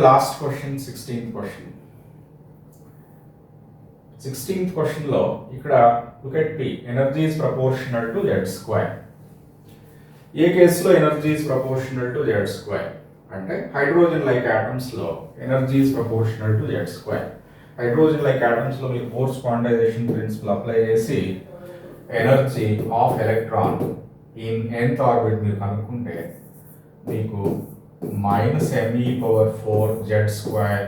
last question, 16th question. 16th question లో ఇక్కడ look at P, energy is proportional to Z square. ఏ కేసులో energy is proportional to Z square అంటే hydrogen like atoms లో energy is proportional to Z square. Hydrogen like atoms లో మీరు force quantization principal apply చేసి energy of electron in nth orbit మీరు కనుక్కుంటే మీకు -me⁴ Z square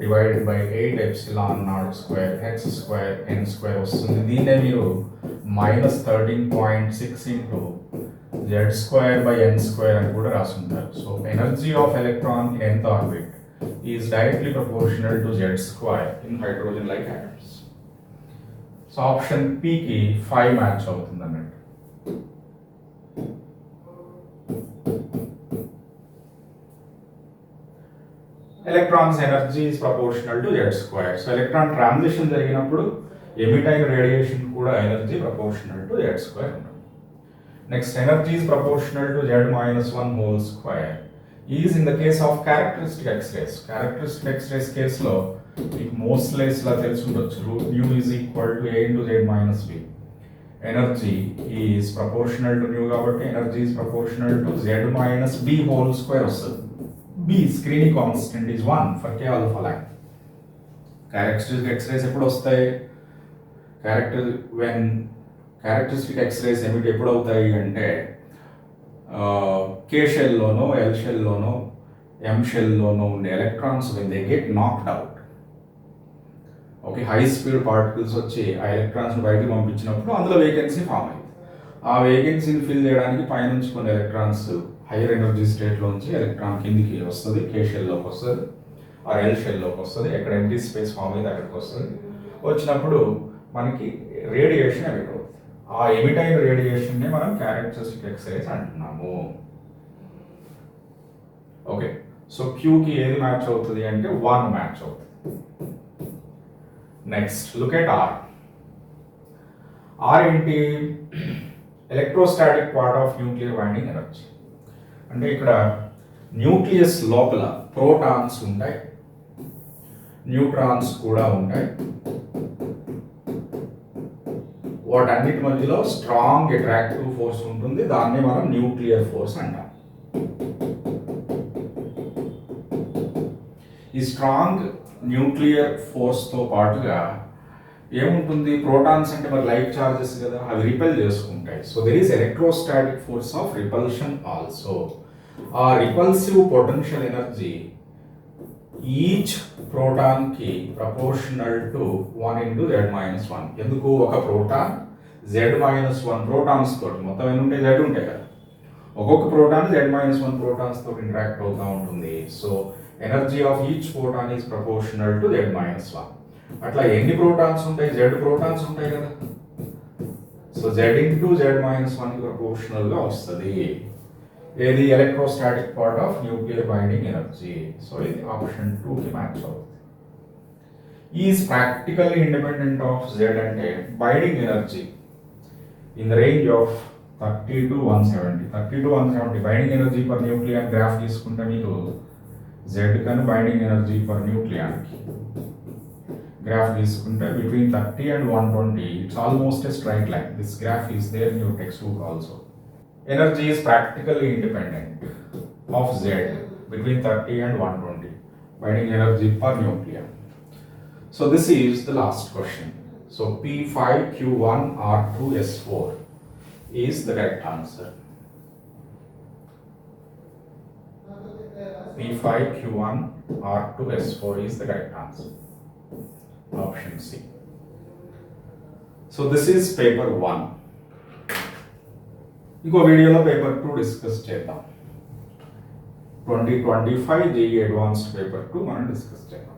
divided by 8 epsilon naught square x square n square వస్తుంది. దీన్నే మీరు -13.6 into Z square by n square అని కూడా రాసుంటారు. So energy of electron in nth orbit is directly proportional to Z square in hydrogen like atoms. So option P కి 5 match అవుతుంది అన్నట్టు. Electrons energy is proportional to Z square. So electron transition జరిగినప్పుడు emit అయిన radiation కూడా energy proportional to Z square ఉంటుంది. Next energy is proportional to Z-1 whole square is in the case of characteristic x rays. Characteristic x rays కేసులో మీకు మోస్ట్లెస్ law తెలిసి ఉండొచ్చు. ρ is equal to A into Z-B. Energy is proportional to న్యూ కాబట్టి energy is proportional to Z-B whole square వస్తుంది. B screening constant is 1 for K alpha line. Characteristic X-rays ఎప్పుడు వస్తాయి? Characteristic X-rays emit ఎప్పుడు అవుతాయి అంటే K షెల్లోనో L షెల్లోనో M షెల్లోనో ఉండే electrons when they get knocked out, okay, high speed particles వచ్చి ఆ electrons బయటకు పంపించినప్పుడు అందులో వేకెన్సీ ఫామ్ అయింది. ఆ వేకెన్సీని ఫిల్ చేయడానికి పైనుంచి కొన్ని ఎలక్ట్రాన్స్ హైయర్ ఎనర్జీ స్టేట్లోంచి ఎలక్ట్రాన్ కిందికి వస్తుంది, కే షెల్లోకి వస్తుంది, ఆ ఎల్ షెల్లోకి వస్తుంది, ఎక్కడ ఎంటీ స్పేస్ ఫామ్ అయితే అక్కడికి వస్తుంది. వచ్చినప్పుడు మనకి రేడియేషన్ ఎమిట్ అవుతుంది. ఆ ఎమిట్ అయిన రేడియేషన్ని మనం క్యారెక్టరిస్టిక్ ఎక్స్రేస్ అంటున్నాము. ఓకే, సో క్యూకి ఏది మ్యాచ్ అవుతుంది అంటే 1 మ్యాచ్ అవుతుంది. Next look at R. R ఏంటి? Electrostatic part of nuclear binding energy. అంటే ఇక్కడ న్యూక్లియస్ లోపల ప్రోటాన్స్ ఉంటాయి, న్యూట్రాన్స్ కూడా ఉంటాయి. వాటన్నిటి మధ్యలో స్ట్రాంగ్ అట్రాక్టివ్ ఫోర్స్ ఉంటుంది. దాన్ని మనం న్యూక్లియర్ ఫోర్స్ అంటాం. ఈ స్ట్రాంగ్ న్యూక్లియర్ ఫోర్స్తో పాటుగా ఏముంటుంది? ప్రోటాన్స్ అంటే మరి లైక్ చార్జెస్ కదా, అవి రిపెల్ చేసుకుంటాయి. So there is electrostatic force of repulsion also. ఆ రిపల్సివ్ పొటెన్షియల్ ఎనర్జీ ఈచ్ ప్రోటాన్కి ప్రపోర్షనల్ టు 1 into Z-1. ఎందుకు? ఒక ప్రోటాన్ Z-1 ప్రోటాన్స్ తోటి, మొత్తం ఎన్ని ఉంటాయి? Z ఉంటాయి కదా, ఒక్కొక్క ప్రోటాన్ Z-1 ప్రోటాన్స్ తోటి ఇంటరాక్ట్ అవుతూ ఉంటుంది. So energy of each proton is proportional to Z-1. అట్లా ఎన్ని ప్రోటాన్స్ ఉంటాయి? Z ప్రోటాన్స్ ఉంటాయి కదా. సో Z into Z-1 ప్రపోర్షనల్గా వస్తుంది. ఏది? Electrostatic part of nuclear binding energy. So ఇది ఆప్షన్ 2కి మ్యాచ్ అవుతుంది. Is practically independent of Z అంటే binding energy in the range of 30 to 170. 30 to 170 binding energy per nucleon graph తీసుకుంటే మీకు Z కను binding energy per న్యూక్లియాన్కి graph తీసుకుంటే between 30 and 120 it's almost a straight line. This graph is there in your textbook also. Energy is practically independent of Z between 30 and 120 binding energy per nucleon. So this is the last question. So P5Q1R2S4 is the correct answer. P5Q1R2S4 is the correct answer. Option C. So this is paper 1. ఇంకో వీడియోలో paper 2 discuss చేద్దాం. 2025 JEE Advanced paper 2 మనం discuss చేద్దాం.